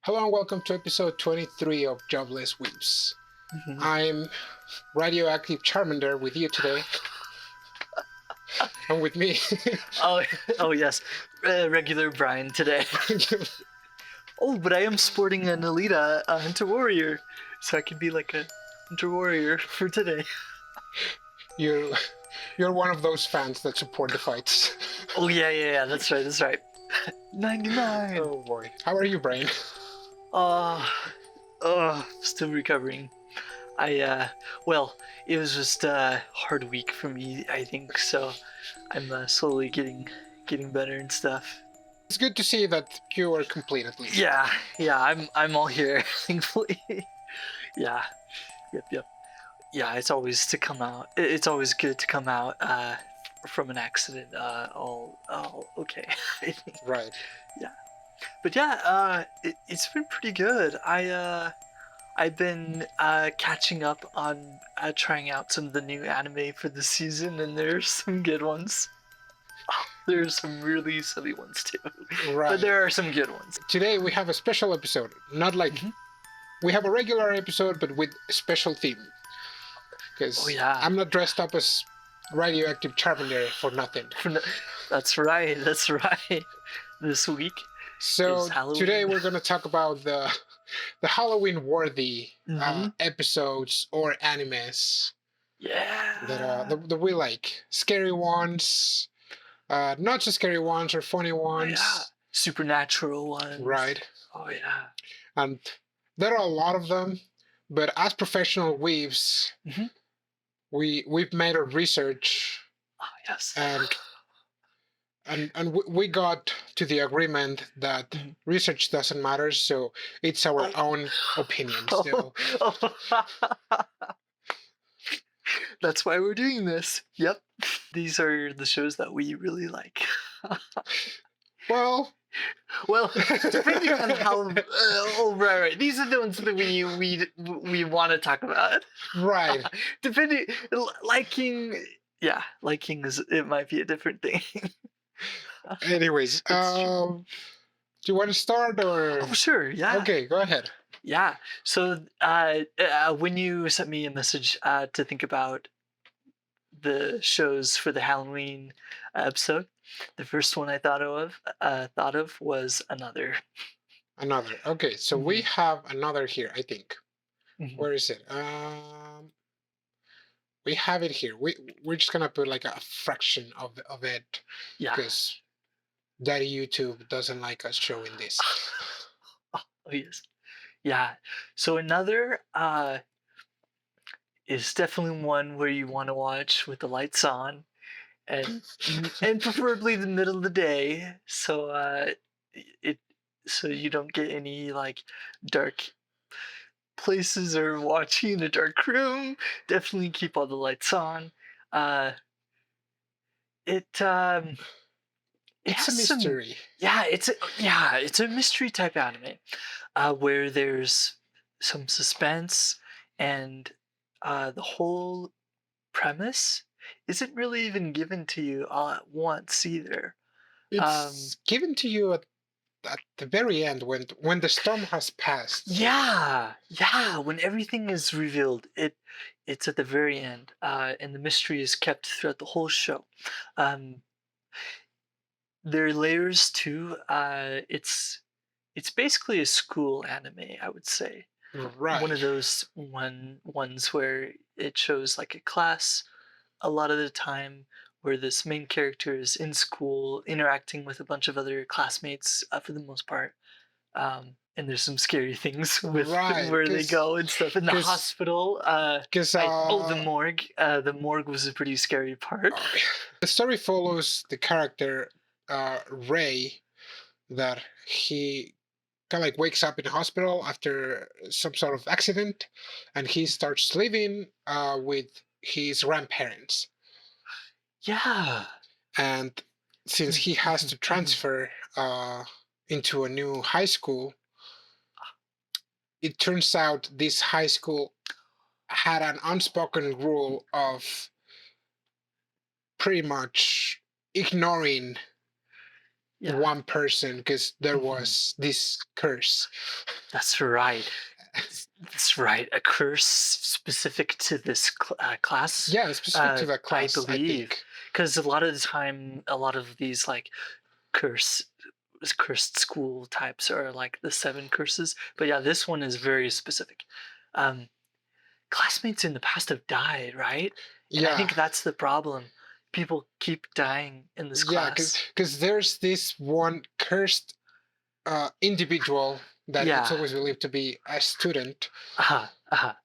Hello and welcome to episode 23 of Jobless Weebs. I'm Radioactive Charmander with you today. And with me. Oh yes, regular Brian today. Oh, but I am sporting an Alita Hunter Warrior, so I can be like a Hunter Warrior for today. You're one of those fans that support the fights. Oh yeah, that's right. 99. Oh boy. How are you, Brian? Still recovering. Well, it was just a hard week for me, I think, so I'm slowly getting better and stuff. It's good to see that you are complete at least. Yeah, I'm all here, thankfully. Yeah, yep. Yeah, it's always good to come out from an accident all okay. Right. Yeah. But yeah, it's been pretty good. I've been catching up on trying out some of the new anime for the season, and there's some good ones. There's some really silly ones too. Right. But there are some good ones. Today we have a special episode. Not like we have a regular episode, but with a special theme. Because I'm not dressed up as Radioactive Charmander for nothing. That's right. This week. So today we're going to talk about the Halloween-worthy episodes or animes. Yeah. That we like. Scary ones, not so scary ones or funny ones. Yeah. Supernatural ones. Right. Oh yeah. And there are a lot of them, but as professional weaves, we've made our research. Oh yes. And we got to the agreement that research doesn't matter, so it's our own opinion still. That's why we're doing this. Yep. These are the shows that we really like. Well, depending on how... right. These are the ones that we want to talk about. Right. Depending... Liking it might be a different thing. Anyways, do you want to start or? Oh, sure, yeah. Okay, go ahead. Yeah. So, when you sent me a message to think about the shows for the Halloween episode, the first one I thought of was Another. Another. Okay, so we have Another here, I think. Where is it? We have it here. We're just gonna put like a fraction of it. Yeah. Because Daddy YouTube doesn't like us showing this. Oh yes. Yeah. So Another is definitely one where you want to watch with the lights on, and preferably the middle of the day, so so you don't get any like dark places or watching in a dark room. Definitely keep all the lights on. It's a mystery. It's a mystery type anime, where there's some suspense, and the whole premise isn't really even given to you all at once either. It's given to you at the very end when the storm has passed. Yeah, when everything is revealed, it's at the very end, and the mystery is kept throughout the whole show. There are layers too. It's basically a school anime, I would say. Right. One of those ones where it shows like a class a lot of the time, where this main character is in school interacting with a bunch of other classmates for the most part. And there's some scary things with where they go and stuff in the hospital. The morgue. The morgue was a pretty scary part. The story follows the character Ray, that he kind of like wakes up in a hospital after some sort of accident, and he starts living with his grandparents. Yeah. And since he has to transfer into a new high school, it turns out this high school had an unspoken rule of pretty much ignoring Yeah. one person because there Mhm. was this curse. That's right. That's right. A curse specific to this class, Yeah, specific to that I class, I believe, think. because a lot of the time, a lot of these like curse cursed school types are like the 7 curses. But yeah, this one is very specific. Um, Classmates in the past have died, right? And I Yeah, think that's the problem. People keep dying in this yeah, class. because there's this one cursed individual that it's Yeah. always believed to be a student. Aha. Aha.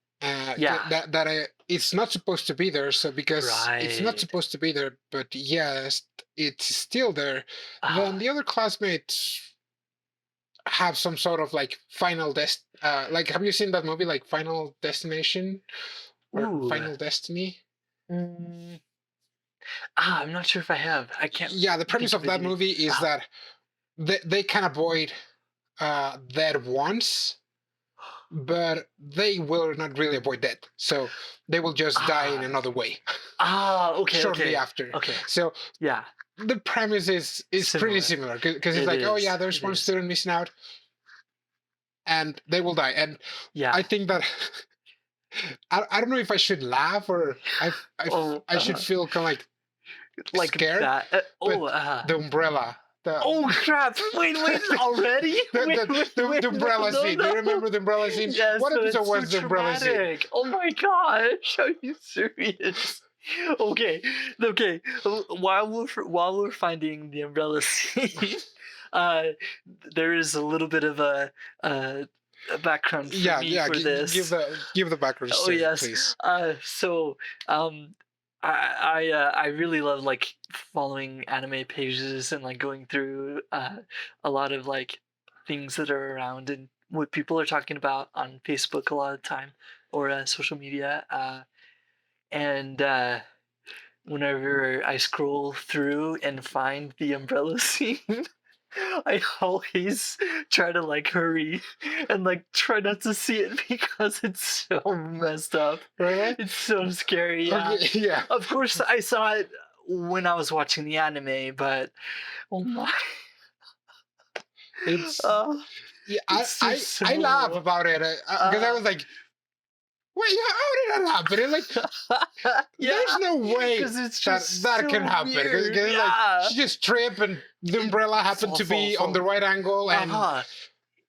Yeah. It's not supposed to be there. So because it's not Right. supposed to be there, but yes, it's still there. Then Aha. the other classmates have some sort of like like have you seen that movie like Final Destination or Ooh. Final Destiny? Mm, I'm not sure if I have. I can't Yeah, the premise think of of it that either. movie is Ah. that they can avoid death once, but they will not really avoid death. So they will just die in Ah. another way Okay, shortly okay. after. Okay. So Yeah. the premise is pretty Similar. similar because it's It like, oh yeah, is. there's It one is. student missing out and they will die. And Yeah. I think that I don't know if I should laugh or Oh, I should feel kind of like scared, that. but the umbrella, the Oh crap! Wait, already? the umbrella No, scene. Do you no. remember the umbrella scene? Yes, What no, episode it's so was the umbrella scene? traumatic. Oh my gosh, are you serious? Okay, okay. While we're finding the umbrella scene, uh, there is a little bit of a background for Yeah, me yeah. for this. Give the background Oh story, yes. please. So I really love like following anime pages and like going through a lot of like things that are around and what people are talking about on Facebook a lot of the time or social media. And whenever I scroll through and find the umbrella scene, I always try to like hurry and like try not to see it because it's so messed up. Really? It's so scary, yeah. Okay, yeah. Of course, I saw it when I was watching the anime, but oh my, It's uh, yeah. it's just I laugh so. about it because I Uh, was like, wait, how did that happen? And like, there's yeah, no way because it's that just that can so happen. weird. Because like Yeah, she just tripped and the umbrella happened to be on the fall. right angle Uh and huh.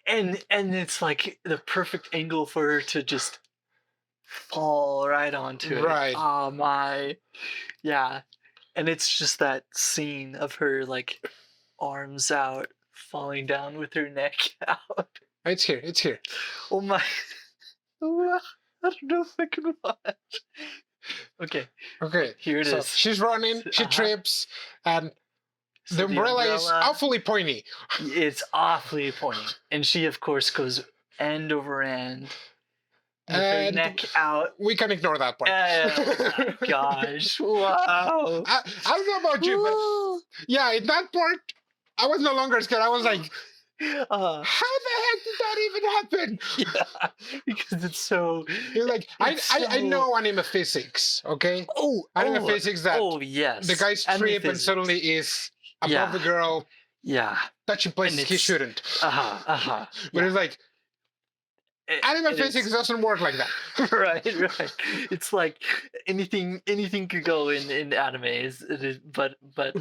And it's like the perfect angle for her to just fall right onto it. right. Oh my, yeah. And it's just that scene of her like arms out, falling down with her neck out. It's here. It's here. Oh my. I don't know if I can watch. Okay, Okay. here it So is. she's running. She Uh-huh. trips, and So the the umbrella is awfully pointy. it's awfully pointy. And she, of course, goes end over end with her And neck out. we can ignore that part. Oh my gosh. Wow. I don't know about you, but yeah, in that part, I was no longer scared. I was like, Uh, how the heck did that even happen? yeah, because it's so. You're like, It's I so. know anime physics, okay? Oh, Anime physics that yes. the guy's Anime trip and physics. suddenly is above Yeah. the girl, Yeah. touching places he it's- shouldn't. But But it's like, anime physics it's, doesn't work like that. right. It's like anything could go in anime, but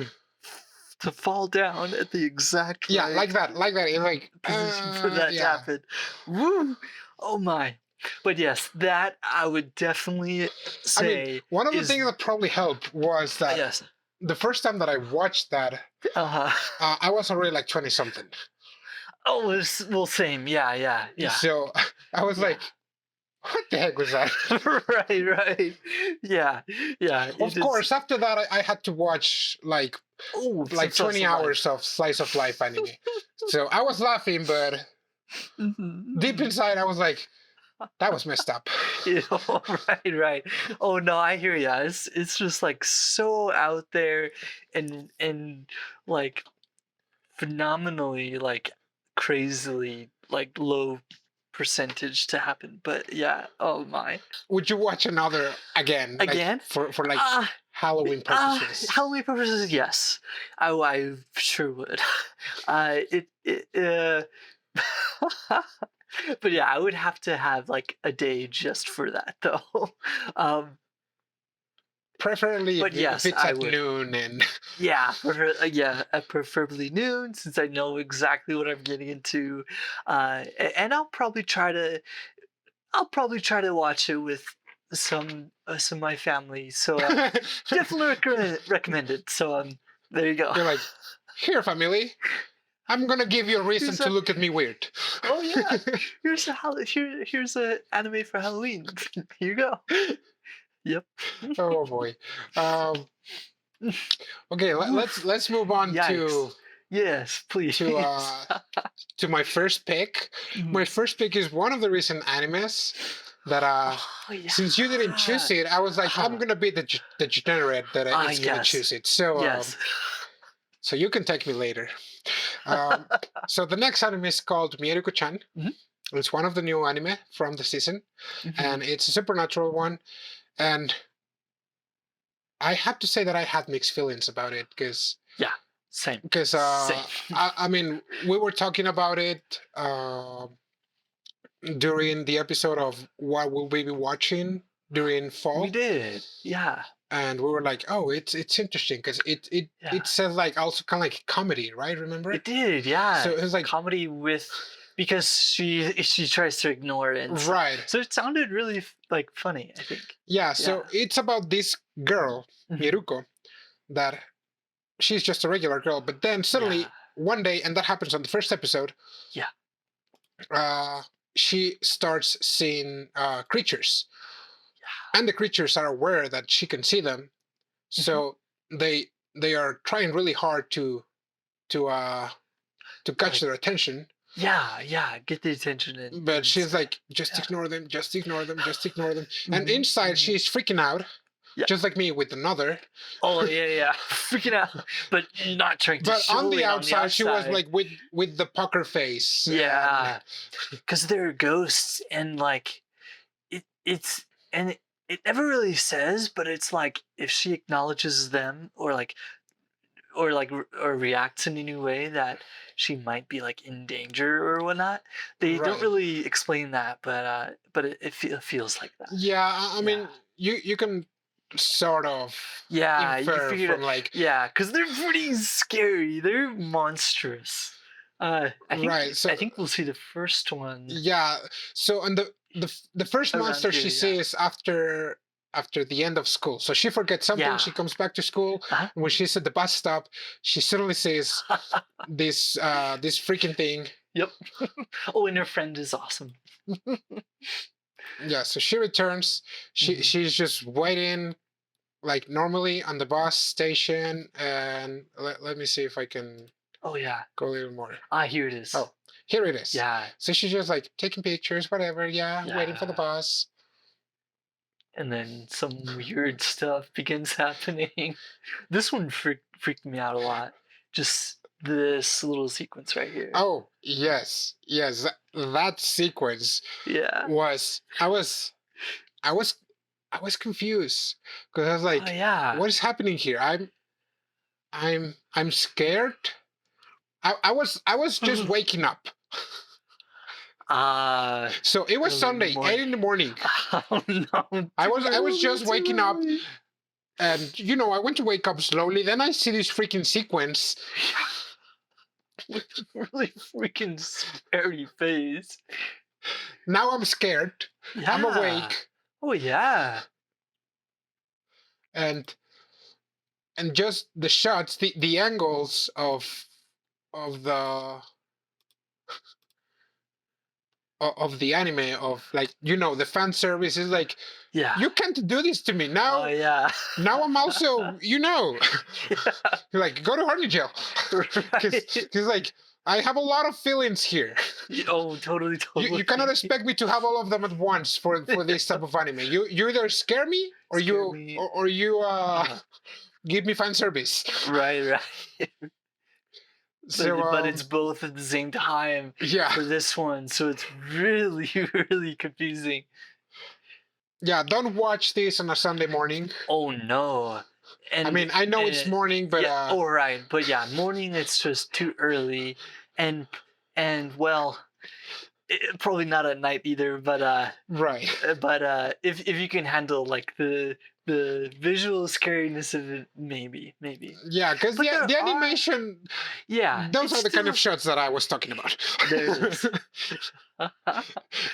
to fall down at the exact Yeah, right like that. It's like position for that to yeah. happen. Woo! Oh my. But yes, that I would definitely say. One of the is- things that probably helped was that Yes. the first time that I watched that, I was already like 20 something. Oh, well, same. Yeah. So I was Yeah. like, what the heck was that? right. Yeah. Of course, after that, I had to watch like Oh, 20 hours of slice of life anime. So I was laughing, but deep inside, I was like, that was messed up. Right. Oh no, I hear ya. It's just like so out there, and like phenomenally like crazily like low percentage to happen. But yeah. Oh my. Would you watch another again? Again? For like Ah, Halloween purposes. Halloween purposes, yes. I sure would. But yeah, I would have to have like a day just for that though. um, Preferably but if yes, it's I at would. noon and At preferably noon, since I know exactly what I'm getting into, and I'll probably try to watch it with some of my family. So definitely recommend it. So there you go. you're like, here, family, I'm gonna give you a reason Here's to a look at me weird. oh yeah, here's a anime for Halloween. Here you go. Yep. Oh boy. Um, okay, Oof. let's move on Yikes. Yes, please. to uh to my first pick. My Mhm. first pick is one of the recent animes that Oh yeah. since you didn't choose it, I was like, I'm Ah, gonna be the degenerate that it's gonna yes. choose it. So Yes. so you can take me later. Um, so the next anime is called Mieruko-chan. Mhm, It's one of the new anime from the season, mhm. and it's a supernatural one. And I have to say that I had mixed feelings about it Yeah. Same. because Same. I mean we were talking about it during the episode of what we'll be watching during We fall, did. Yeah. and we were like, oh, it's interesting because Yeah. it says like also kind of like comedy, right? Remember? It did. So Yeah. it's like Comedy with because she tries to ignore it and stuff. right, So it sounded really like funny, I think. yeah. Yeah. So it's about this girl Mhm. Miruko that she's just a regular girl, but then Yeah. suddenly one day, and that happens on the first episode, Yeah. uh, she starts seeing creatures, Yeah. and the creatures are aware that she can see them, Mhm. so they are trying really hard to uh to catch Like their attention. yeah, get the attention But and she's stuff. like, just Yeah. ignore them, just ignore them, just ignore them. And Mhm, inside, mhm. she's freaking out, Yeah. just like me with another. Oh yeah, yeah. Freaking out, but not trying to But on show the it on the outside, she was outside. like with the poker face, and Yeah, because they're ghosts and like it's and it never really says, but it's like if she acknowledges them or reacts in a new way that she might be like in danger or whatnot. They don't right. really explain that, but it feels like that. Yeah, I Yeah. mean, you can sort of Yeah, you can infer figure from it. like Yeah, because they're pretty scary. They're monstrous. right. I So think we'll see the first one yeah, so and the first around monster here. she Yeah. sees after the end of school. So she forgets something. Yeah. She comes back to school. Uh-huh. And when she's at the bus stop, she suddenly sees this freaking thing. Yep. Oh, and her friend is awesome. Yeah. So she returns. Mhm. She's just waiting like normally on the bus station, and let me see if I can Oh yeah. go a little more. Ah, here it is. Oh, here it is. Yeah. So she's just like taking pictures, whatever. Yeah, waiting for the Yeah. bus. And then some weird stuff begins happening. This one freaked me out a lot. Just this little sequence right here. Oh, yes. Yes, that sequence Yeah. was I was I was confused because I was Oh like, yeah. what is happening here? I'm scared. I was just waking up. Ah, So it was early in the Sunday, 8 morning. in the morning. Oh no, I too was just early, too waking up, early. and I went to wake up slowly. Then I see this freaking sequence. With a really freaking scary face. Now I'm scared. I'm Yeah. awake, Oh yeah. and just the shots, the angles of the of the anime, of like the fan service is like, Yeah. you can't do this to me Oh now. yeah. Now I'm also Yeah. like, go to horny jail, because Right. like I have a lot of feelings here. Oh, totally, You totally. cannot expect me to have all of them at once for this type of anime. You either scare me or Scare me. you Uh, give me fan service. right, right. So But it's both at the same time yeah, for this one, so it's really, really confusing. yeah. Don't watch this on a Sunday morning. Oh no. and I mean, I know it's morning, but yeah, all right, but yeah, morning it's just too early, and well, probably not at night either, right. if you can handle like the visual scariness of it, maybe. Yeah, because But there the are, animation, yeah, those it's are the kind still of shots that I was talking about. there it is.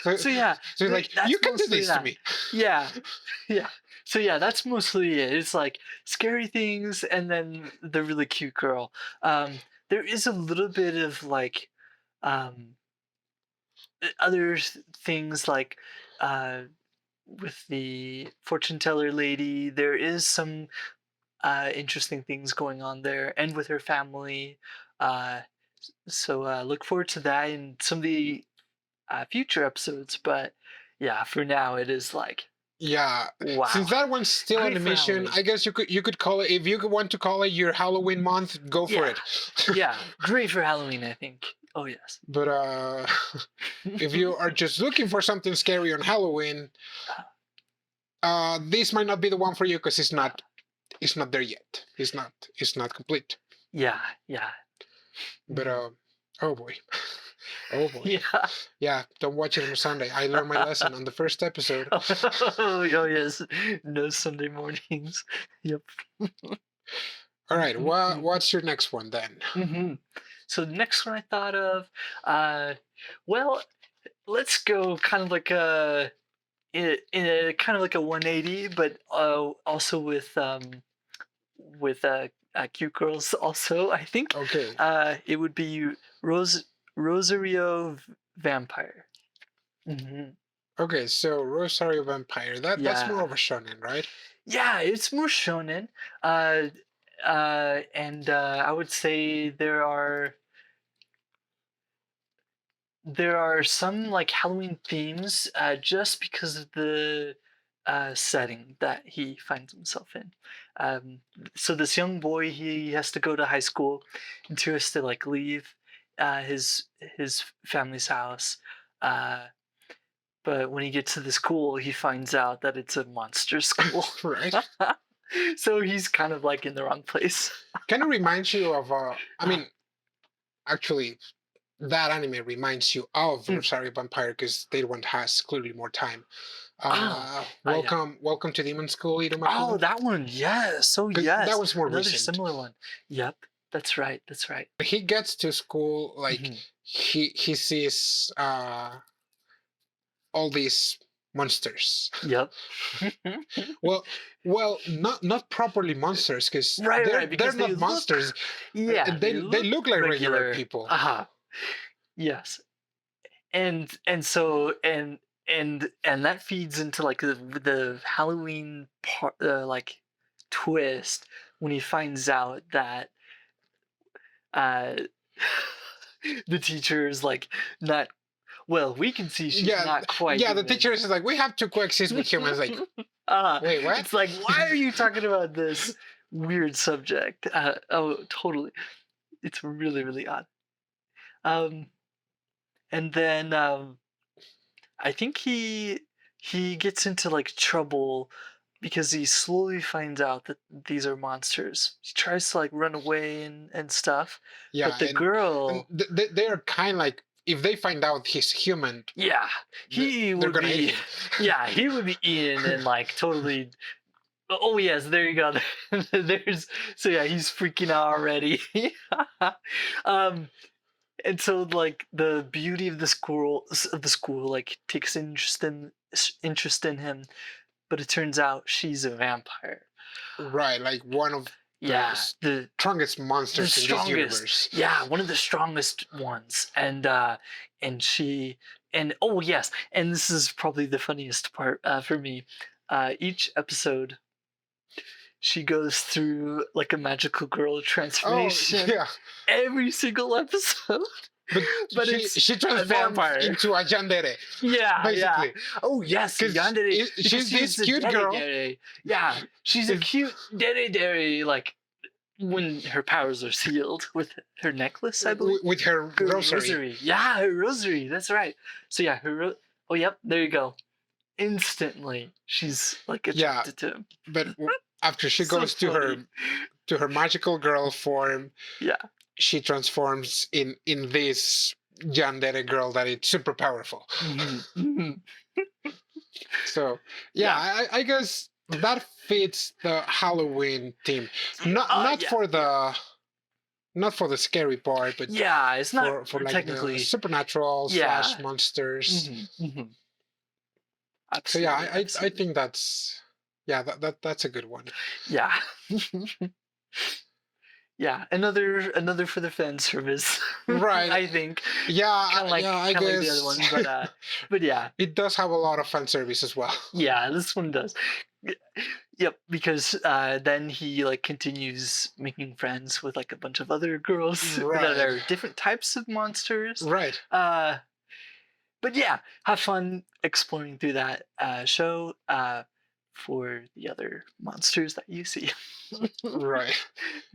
so, So yeah, so it's like, that's you can do mostly this to that. me. Yeah, yeah. So yeah, that's mostly it. It's like scary things, and then the really cute girl. There is a little bit of like um, other things like uh, with the fortune teller lady. There is some interesting things going on there, and with her family. Uh, so look forward to that in some of the future episodes. But yeah, for now it is like Yeah, wow, since that one's still great for animation, Halloween. I guess you could call it, if you want to call it your Halloween month, go for Yeah, it. yeah, great for Halloween, I think. Oh yes. But if you are just looking for something scary on Halloween, this might not be the one for you because it's not there yet. It's not complete. Yeah, yeah. But oh boy, oh boy, Yeah. yeah. Don't watch it on a Sunday. I learned my lesson on the first episode. Oh yes. No Sunday mornings. Yep. All right, what's your next one then? Mm-hmm. So the next one I thought of, well, let's go kind of like in a kind of like a 180, but also with cute girls. Also, I think Okay, it would be Rosario Vampire. Hmm. okay. So Rosario Vampire. That's more Yeah, of a shonen, right? yeah, it's more shonen. Uh, and I would say there are some like Halloween themes just because of the setting that he finds himself in. So this young boy, he has to go to high school, and he has to like leave his family's house. Uh, but when he gets to the school, he finds out that it's a monster school. Right. So he's kind of like in the wrong place. Kind of reminds you of. I mean, actually, that anime reminds you of Mm. Rosario Vampire because that one has clearly more time. Oh, yeah. Welcome to Demon School, Oh, Irumakino. that one, yes. Oh, Because that yes. one's more Another recent. similar one. Yep, that's right. That's right. He gets to school like Hmm. he sees all these monsters. Yep. Well, not properly monsters because Right, they're right. Because they not look, monsters. yeah, they They look look like regular regular. people. Aha. Yes. And so and that feeds into like the Halloween part, like twist when he finds out that uh the teacher is like not well. We can see she's Yeah, not quite yeah. The human. teacher is like, we have to coexist with humans. Like, wait, what? It's like, why are you talking about this weird subject? Oh, totally. It's really, really odd. Um, and then I think he gets into like trouble because he slowly finds out that these are monsters. He tries to like run away and stuff, Yeah, but the and girl, they're kind of like, if they find out he's human, yeah, he they're would gonna eat be, him. yeah, he would be in and like totally. Oh yes, there you go. There's so yeah, he's freaking out already. um, and so like the beauty of the school like takes interest in him, but it turns out she's a vampire. Right, like one of the Yeah, the strongest monsters in this strongest. universe. Yeah, one of the strongest ones, and she and oh yes, and this is probably the funniest part for me. Each episode she goes through like a magical girl Oh, transformation yeah. every single episode. But it's she a transforms vampire. into a yandere, Yeah, basically. Oh yes, 'Cause yandere. she's this a cute girl. dere. Yeah, she's a Is- cute dere. Like when her powers are sealed with her necklace, I believe. With her Her rosary. Yeah, her rosary. That's right. So yeah, oh yep, there you go. Instantly, she's like Yeah. attracted to him. But after she So goes funny. to her magical girl form, Yeah. she transforms in this yandere girl that is super powerful. Mhm. So yeah, Yeah. I guess that fits the Halloween theme. Not Yeah, for yeah. the scary part, but Yeah, it's not for like the technically. supernatural slash Yeah. monsters. Mhm. So yeah, Absolutely, I absolutely. think that's yeah that's a good one. Yeah. Yeah, another for the fan service, Right. I think. Yeah, Kinda yeah, like I kinda like the other guess one, but yeah. it does have a lot of fan service as well. Yeah, this one does. Y Yep, because, then he, like, continues making friends with, like, a bunch of other girls that Right, are different types of monsters. right, Uh, but yeah, have fun exploring through that, show, for the other monsters that you see. right.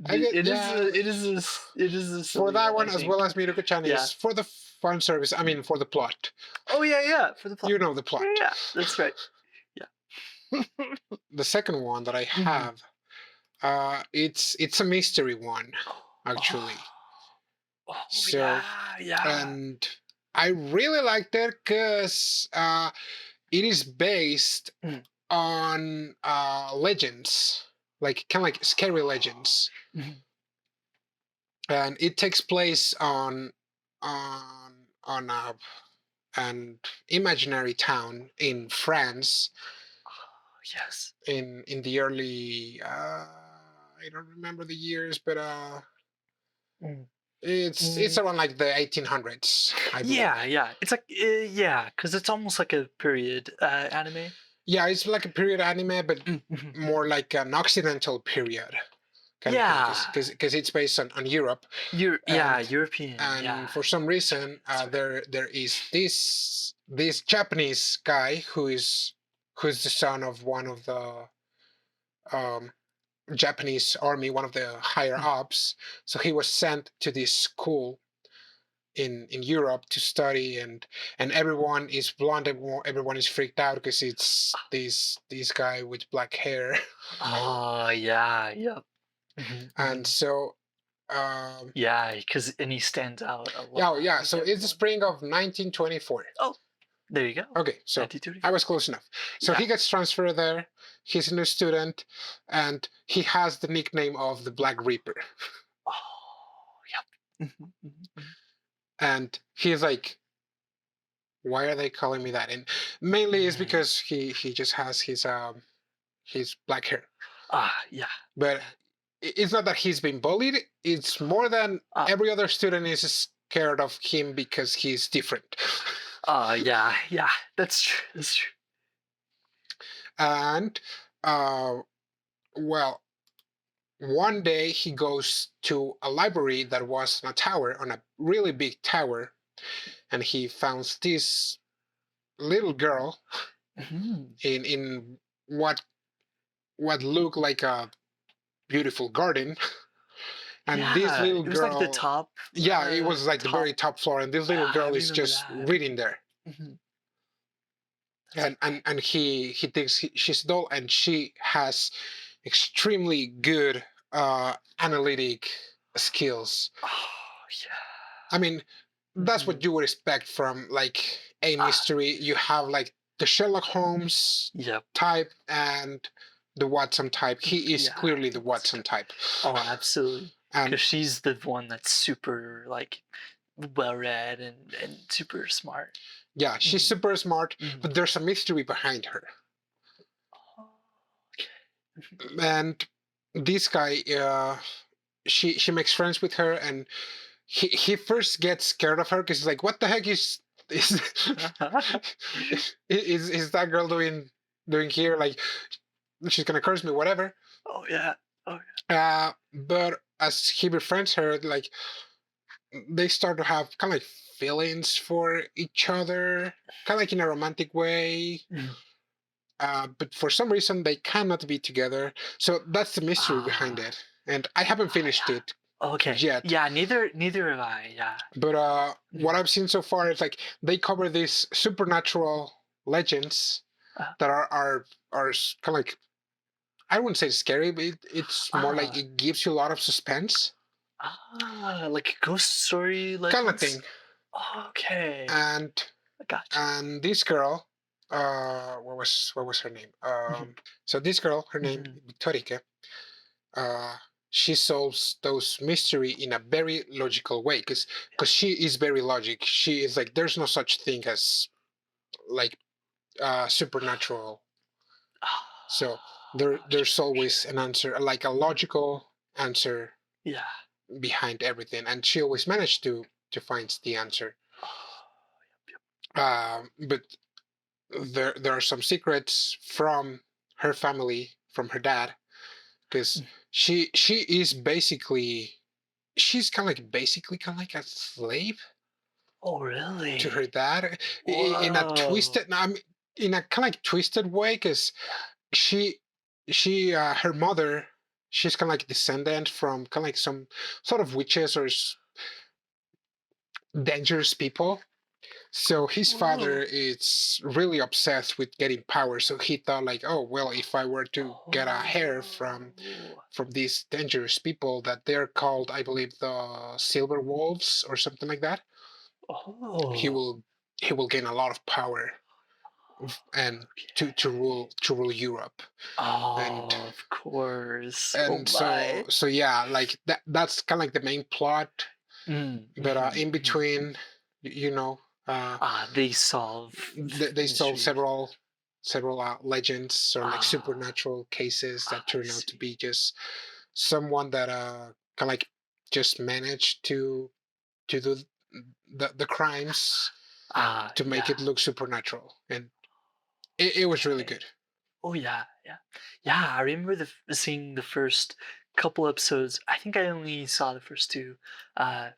I The get yeah. it is a For silly that one, one I as well think. as Mieruko-chan Yeah. is for the fan service. I mean, for the plot. Oh, yeah, yeah, for the plot. You know the Yeah, plot. yeah, that's right. Yeah. The second one that I Mhm. have, it's a mystery one, Oh. actually. Oh, So yeah, yeah. and I really liked it because it is based Mm. on legends, like kind of like scary legends, Mhm. and it takes place on an imaginary town in France Oh, yes. in the early I don't remember the years, but Mm. it's Mm. around like the 1800s, I believe. Yeah, yeah. It's like, yeah, because it's almost like a period, anime. Yeah, it's like a period anime, but Mhm. more like an occidental period kind of thing, Yeah. because it's based on Europe, Yeah, and European, yeah. for some reason That's right. there is this Japanese guy who's the son of one of the um, Japanese army, one of the higher Mm. ups. So he was sent to this school in Europe to study, and everyone is blonde, everyone is freaked out because it's this guy with black hair, Oh, yeah, yep. Mhm, and mhm. so Yeah, because and he stands out a yeah, lot yeah. with So it's the everyone. spring of 1924. Oh, there you go. Okay, so I 1934. was close enough. So Yeah. he gets transferred there. He's a new student, and he has the nickname of the Black Reaper. Oh, yep. Mhm, mhm, mhm. And he's like, "Why are they calling me that?" And mainly is Mm. because he just has his black hair. Ah, yeah. But it's not that he's been bullied. It's more than Ah, every other student is scared of him because he's different. yeah, yeah. That's true. That's true. And uh, well, one day he goes to a library that was on a tower, on a really big tower, and he finds this little girl Mhm. in what looked like a beautiful garden. And this Yeah, little it was like the girl, top, yeah, it was like the top. very top floor, and this little I girl is remember just that. reading there. Mhm. That's And he thinks she's dull, and she has extremely good analytic skills. oh, I mean, yeah. that's Mhm. what you would expect from like a Ah, mystery. You have like the Sherlock Holmes yep. type and the Watson type. He is Yeah, clearly the that's Watson right. type. Oh, absolutely. And Because she's the one that's super, like, well-read and super smart. yeah, she's Mhm, super smart, mhm. but there's a mystery behind her. Oh, okay. Mhm. And this guy, she makes friends with her, and he first gets scared of her because he's like, "What the heck is is that girl doing here? Like, she's gonna curse me, whatever." Oh, yeah. Oh, But as he befriends her, like they start to have kind of like feelings for each other, kind of like in a romantic way. yeah. Mm. But for some reason, they cannot be together. So that's the mystery behind Ah, it. And I haven't finished it yeah. Okay. yet. Yeah, neither have I, yeah. But what Mhm. I've seen so far is like they cover these supernatural legends Uh, that are kind of like I wouldn't say scary, but it's more like Ah, it gives you a lot of suspense, like Ghost Story kind of Legends? thing. Okay, And I gotcha. and this girl, what was her name? Mhm, So this girl, her name mhm. Victorica, uh, she solves those mystery in a very logical way because she is very logic. She is like there's no such thing as like supernatural. So there's Okay. always an answer, like a logical answer Yeah. behind everything, and she always managed to find the answer. Oh, yep, But there are some secrets from her family, from her dad, because yep. she is basically she's kind of like a slave Oh, to her really? dad in a Whoa. twisted, no, I mean, in a kind of like twisted way, because she her mother, she's kind of like descendant from kind of like some sort of witches or dangerous people. So his father Whoa. is really obsessed with getting power. So he thought like, oh well, if I were to get a hair Oh. from these dangerous people that they're called, I believe, the Silver Wolves or something like that, he Oh. will he will gain a lot of power and Okay. to rule Europe. And Oh, of course. Oh my. so yeah, like that's kind of like the main plot. But in Mhm. between, you know, uh, They solve they solve mysteries. several legends or like Ah, supernatural cases that I turn out to see. be just someone that kind of like just managed to do the crimes to make Yeah. it look supernatural, and it was really Okay. good. Oh yeah, yeah, yeah. I remember seeing the first couple episodes. I think I only saw the first two, uh,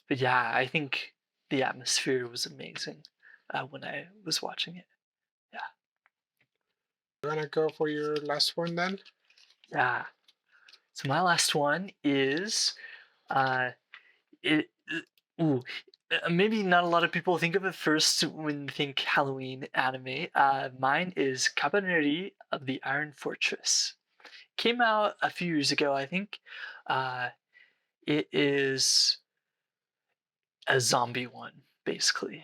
but yeah, I think the atmosphere was amazing when I was watching it. Yeah, You wanna go for your last one then? yeah. So my last one is uh, it. Ooh, maybe not a lot of people think of it first when they think Halloween anime. Mine is Cabaneri of the Iron Fortress. Came out a few years ago, I think. Uh, It is a zombie one, basically.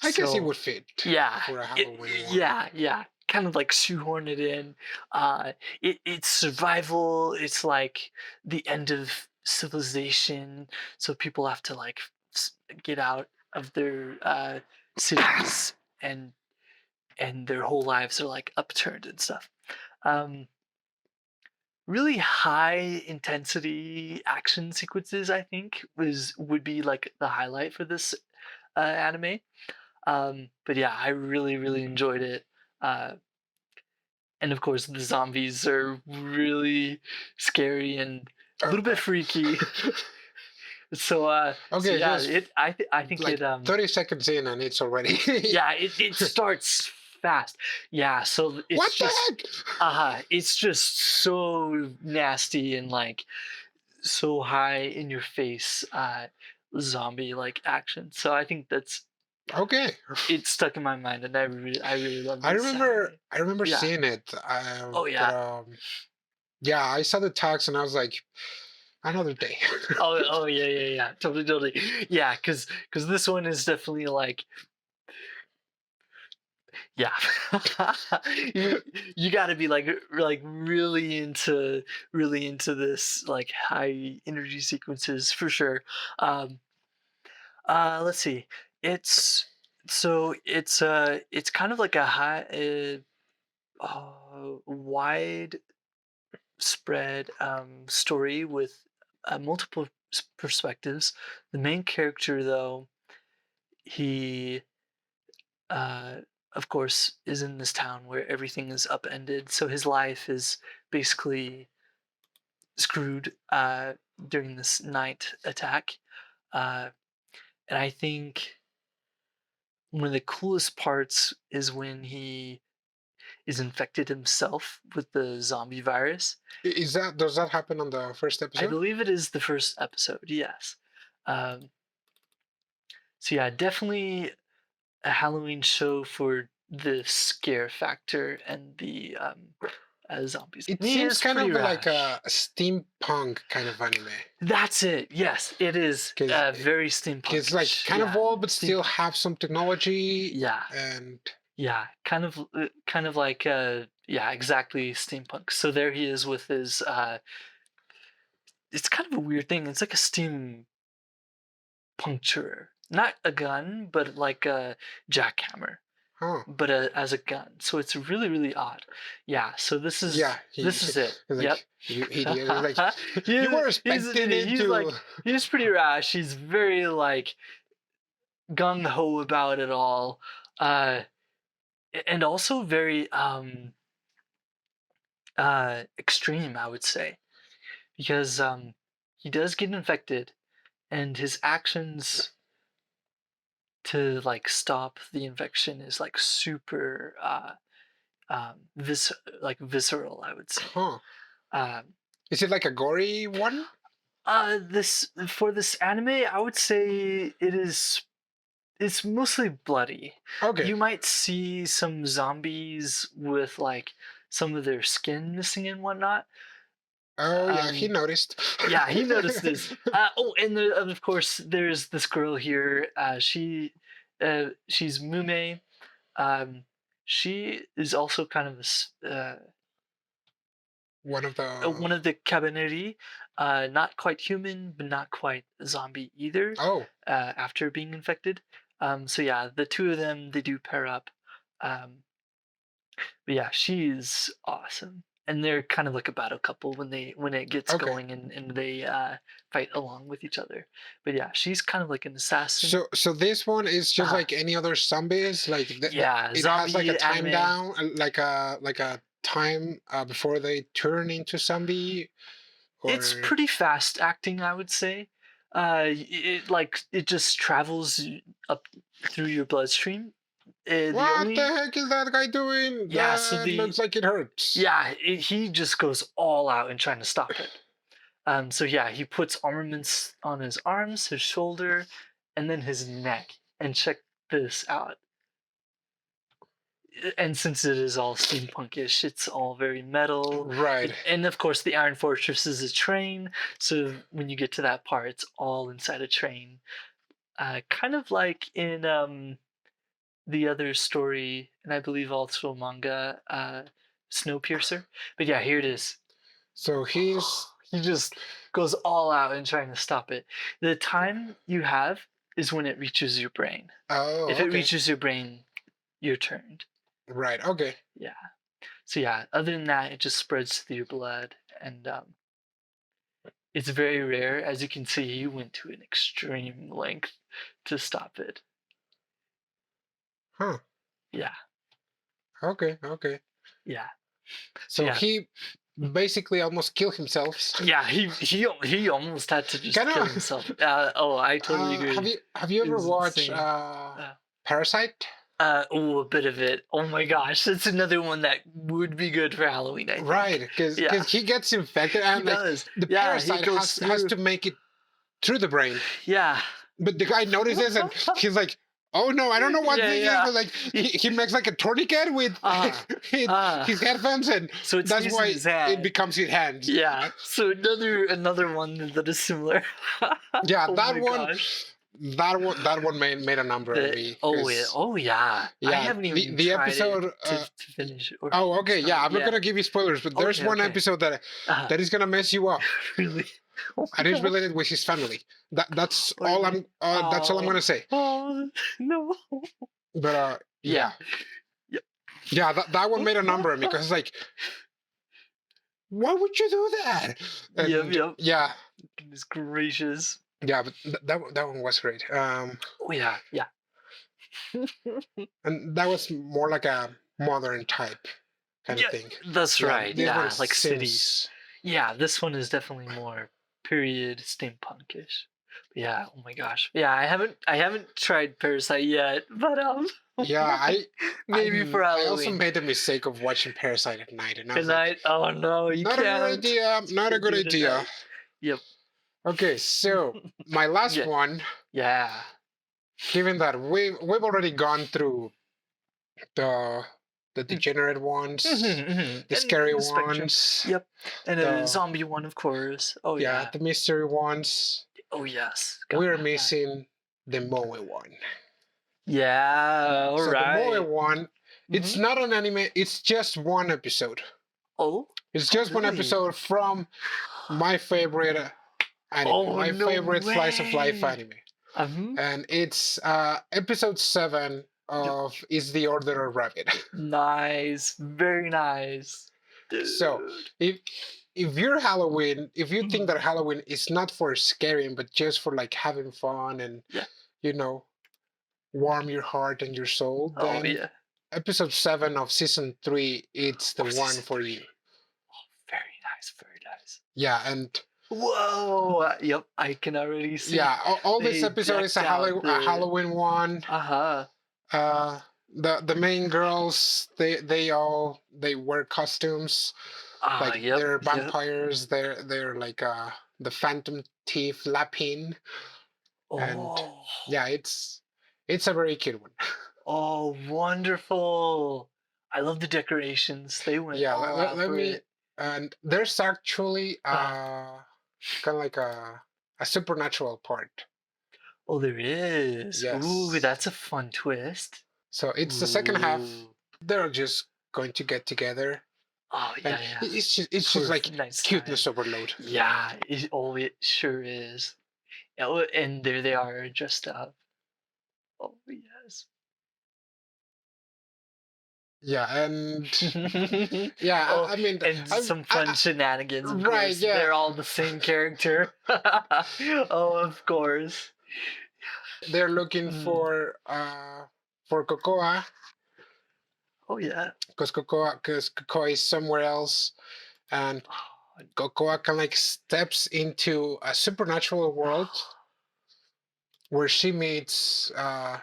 I guess it So, would fit yeah, for a it, Halloween one. yeah, kind of like shoehorn it in. It's survival. It's like the end of civilization, so people have to like get out of their cities, and their whole lives are like upturned and stuff. Um, Really high intensity action sequences, I think would be like the highlight for this anime. But yeah, I really enjoyed it. uh, and of course the zombies are really scary and a little bit Okay. freaky. So Okay, yeah, just I think like it 30 seconds in and it's already yeah, it starts fast. Yeah, so what the heck? it's just so nasty and like so high in your face zombie like action. So I think that's Okay. it stuck in my mind, and I really love this anime. I remember Yeah. seeing it. Oh But yeah. yeah, I saw the tags and I was like, another day. Oh yeah. Totally. Yeah, because this one is definitely like yeah. you you got to be like really into this like high energy sequences for sure. Um, let's see. It's it's kind of like a wide spread story with multiple perspectives. The main character, though, he uh, of course is in this town where everything is upended, so his life is basically screwed during this night attack. Uh, and I think one of the coolest parts is when he is infected himself with the zombie virus. Is that does that happen on the first I episode? believe it is the first episode, yes. Um, so yeah, definitely a Halloween show for the scare factor and the as zombies. It And he seems is kind pretty of like rash. a steampunk kind of anime. That's it. Yes, it is Because very it's like steampunkish. kind of Yeah, old, but still steampunk. have some technology. Yeah, And yeah, kind of like yeah, exactly steampunk. So there he is with his it's kind of a weird thing. It's like a steam puncturer, not a gun, but like a jackhammer, huh. but as a gun. So it's really really odd. Yeah. So Yeah, this is it. he's Yep. like, you idiot. He's like, you were He's an expecting idiot. it to. He's pretty rash. He's very like gung ho about it all, uh, and also very extreme, I would say, because he does get infected, and his actions to like stop the infection is like super like visceral, I would say. Huh. Um, Is it like a gory one? this for this anime, I would say it's mostly bloody. Okay. You might see some zombies with like some of their skin missing and whatnot. Oh, yeah, he noticed. Yeah, he noticed this. Oh, and of course, there's this girl here. She's Mume. Um, she is also kind of One of the. one of the Cabaneri. Not quite human, but not quite zombie either. Oh, After being infected. So yeah, the two of them they do pair up. Um, but yeah, she's awesome. And they're kind of like a battle couple when it gets okay. going and they fight along with each other. But yeah, she's kind of like an assassin. So this one is just Uh, like any other zombies. Like yeah, it has like a zombie time anime. down, like a time before they turn into zombie. It's Or pretty fast acting, I would say. It just travels up through your bloodstream. what the heck is that guy doing? Yeah, so That looks like it hurts. he just goes all out in trying to stop it. So yeah, he puts armaments on his arms, his shoulder, and then his neck. And check this out. And since it is all steampunkish, it's all very metal. Right. And of course, the Iron Fortress is a train. So when you get to that part, it's all inside a train. Kind of like in the other story, and I believe also manga, Snowpiercer. But yeah, here it is. So he's He just goes all out in trying to stop it. The time you have is when it reaches your brain. oh If it okay. reaches your brain, you're turned. Right. Okay. Yeah. So yeah, other than that, it just spreads through your blood, and it's very rare. As you can see, he went to an extreme length to stop it. Huh. Yeah. Okay. Okay. Yeah. So yeah. he basically almost killed himself. Yeah, he almost had to just Kinda- kill himself. I totally agree. Have you ever was watched insane. Parasite? A bit of it. Oh my gosh, that's another one that would be good for Halloween. I think. Right, because Yeah. he gets infected and He like does. the Yeah, he parasite goes has to through. make it through the brain. Yeah. But the guy notices and he's like, "Oh no, I don't know what Yeah, this yeah. is." But like he makes like a tourniquet with his headphones, and So it's that's using why his hand. it becomes his hand. Yeah. So another one that is similar. Yeah, Oh that my one. gosh. That one made a number of me. Oh yeah. 'cause, Oh yeah. I yeah, haven't even the tried episode. it to finish it. Or Oh, okay, yeah. start I'm not gonna give you spoilers, but there's Okay, one okay. episode that Uh, is gonna mess you up, really. Oh my and it's God. related with his family. That's Or all really? That's all I'm gonna say. Oh no. But yeah, Yep. yeah. That one made a number of me because it's like, why would you do that? And, Yep. Yeah, Goodness gracious. yeah. But that one was great. Oh yeah. Yeah. And that was more like a modern type kind Yeah, of thing. That's Yeah, right. this Yeah, one like cities. seems- Yeah, this one is definitely more period steampunkish. Yeah, oh my gosh. Yeah, I haven't tried Parasite yet, but Yeah, maybe for I Halloween. also made the mistake of watching Parasite at night, and I was Tonight? Oh no, you not can't. a good idea. Not a good do it idea. tonight. Yep. Okay, so my last Yeah. one, Yeah. given that we've already gone through the the degenerate ones, And the scary the spectrum. ones, Yep. And a the zombie one, of course. Oh yeah, yeah. the mystery ones. Oh yes. Gotta We're have that. missing the Moe one. Yeah. All So the Moe right. one, it's Mhm. not an anime. It's just one episode. Oh. It's Oh, just one really? episode from my favorite anime, Oh, my no favorite slice of life way. anime, Uh-huh. and it's episode 7 Yep. of Is the Order of Rabbit. Nice. Very nice. So Dude. if you're Halloween, if you think Mhm. that Halloween is not for scaring but just for like having fun and Yeah. you know warm your heart and your soul, Oh then yeah. episode 7 of season 3 it's the Oh, one season for 3. you. Very nice. Very nice. Yeah, and Whoa. Yep. I can already see. yeah, all this They episode is decked out A the. Halloween one. Uh-huh. The main girls they wear costumes like Yep. they're Yep. vampires. They're like the Phantom Thief Lapine, and Oh. yeah, it's a very cute one. Oh, wonderful. I love the decorations. They went Yeah, all out let for me. it. And there's actually Uh, kind of like a supernatural part. oh, there is. Ooh, Yes. that's a fun twist. So it's the second half. Ooh. They're just going to get together, Oh, and yeah, yeah. it's For just like nice cuteness time. overload. Yeah, it sure is. Oh, and there they are, dressed up. Oh, yes. Yeah, and yeah, Oh, I mean, and some fun shenanigans, of right, course. yeah. They're all the same character. Oh, of course. They're looking Mm. for Cocoa Oh, yeah. because Cocoa is somewhere else, and Oh, Cocoa kind of like steps into a supernatural world where she meets a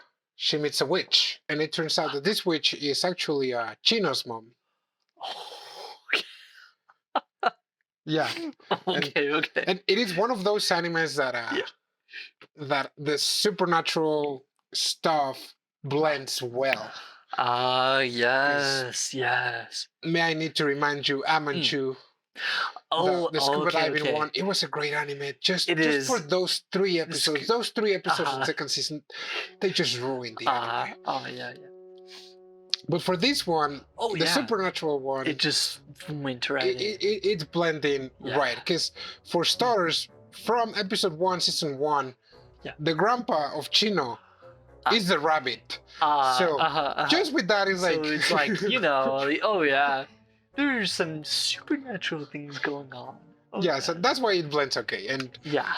witch, and it turns out that this witch is actually Chino's mom. Yeah, okay, okay. and it is one of those animes that Yeah. that the supernatural stuff blends well. Yes, yes. May I need to remind you, Amanchu, Oh, the scuba okay, diving okay. one, it was a great anime. Just It just for is. those 3 episodes, those 3 episodes in Uh-huh. second season, they just ruined the anime. Oh, yeah, yeah. But for this one, Oh, the yeah. supernatural one, It just went right in. it's blending Yeah. right. Because for starters, from episode 1, season 1, Yeah. the grandpa of Chino is the rabbit. So just with that, it's So like it's like, oh yeah, there's some supernatural things going on. Oh, yeah, so that's why it blends okay. And yeah.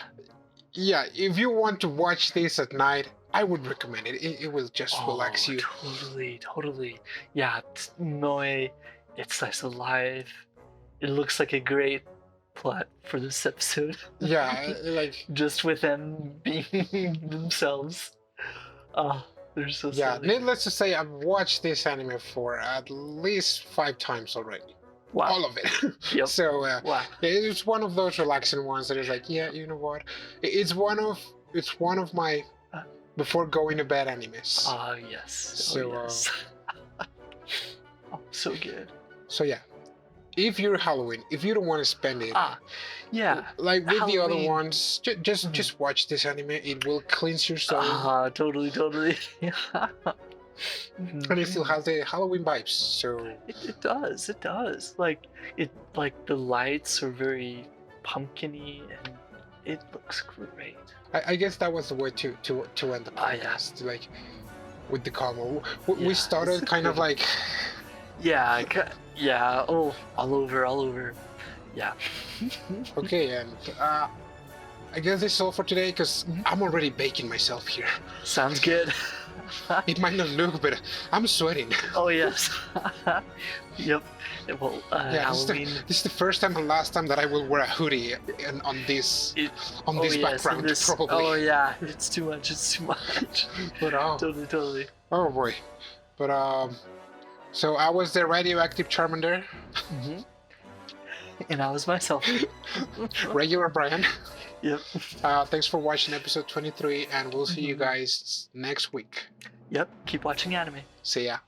yeah, if you want to watch this at night, I would recommend it. It will just relax you. Totally. Yeah, Moe, it's slice of life. It looks like a great plot for this episode. Yeah, like just with them being themselves. Oh, they're so yeah. silly. Needless to say, I've watched this anime for at least 5 times already. Wow. All of it. Yep. So Wow. it's one of those relaxing ones that is like, yeah, you know what? It's one of my before going to bed animes. Yes. So yes. Oh, so good. So yeah, if you're Halloween, if you don't want to spend it, yeah, like with the other Halloween. ones, just watch this anime. It will cleanse your soul. Totally. And it still has the Halloween vibes. So it does. Like the lights are very pumpkiny and it looks great. I guess that was the way to end the podcast. Yeah. Like with the combo, we started kind of like yeah. Oh, all over. Yeah. Okay, and I guess this is all for today because I'm already baking myself here. Sounds good. It might not look, but I'm sweating. Oh yes. Yep. Well, Halloween. This is the first time and last time that I will wear a hoodie on this background. Probably. Oh yeah, it's too much. But totally. Oh boy. But so I was the radioactive Charmander. And I was myself. Regular Brian. Yep. Thanks for watching episode 23, and we'll see you guys next week. Yep. Keep watching anime. See ya.